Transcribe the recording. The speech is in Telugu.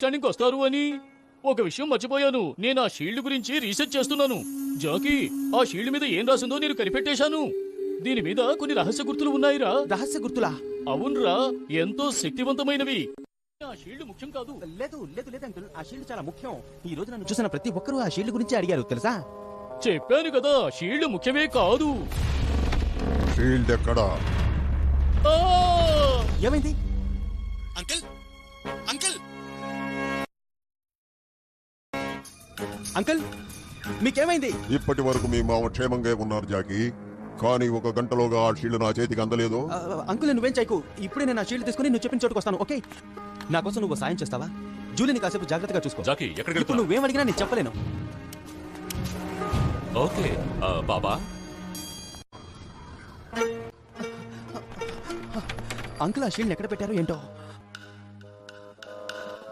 స్టాండింగ్ వస్తారు అని. ఒక విషయం మర్చిపోయాను, నేను ఆ షీల్డ్ గురించి రీసెర్చ్ చేస్తున్నాను. జాకీ, ఆ షీల్డ్ మీద ఏం రాసిందో నేను కనిపెట్టేశాను. దీని మీద కొన్ని రహస్య గుర్తులు ఉన్నాయిరా. రహస్య గుర్తులా? అవునరా, ఎంతో శక్తివంతమైనవి. ఆ షీల్డ్ ముఖ్యం కాదు. లేదు లేదు లేదు అంకుల్, ఆ షీల్డ్ చాలా ముఖ్యం. ఈ రోజు నన్ను చూసిన ప్రతి ఒక్కరూ ఆ షీల్డ్ గురించి అడిగారు తెలుసా. చెప్పాను కదా, షీల్డ్ ముఖ్యమే కాదు. షీల్డ్ ఎక్కడా? ఆ! ఏమైంది అంకుల్ అంకుల్ అంకుల్? మీకేమైంది? ఇప్పటి వరకు మీ మామ క్షేమంగా ఉన్నారు జాకీ, కానీ 1 గంటలోగా ఆ షీల్డ్ నా చేతికి అందలేదు. అంకుల్ నువ్వేం చేయకు. ఇప్పుడే నేను ఆ షీల్డ్ తీసుకుని నువ్వు చెప్పిన చోటుకు వస్తాను. ఓకే, నా కోసం నువ్వు సాయం చేస్తావా? జూలీని కాసేపు జాగ్రత్తగా చూసుకో. జాకీ ఎక్కడికి ఇప్పుడు నువ్వేం అడిగినా నేను చెప్పలేను. ఓకే బాబా. అంకుల్ ఆ షీల్డ్ ఎక్కడ పెట్టారో ఏంటో.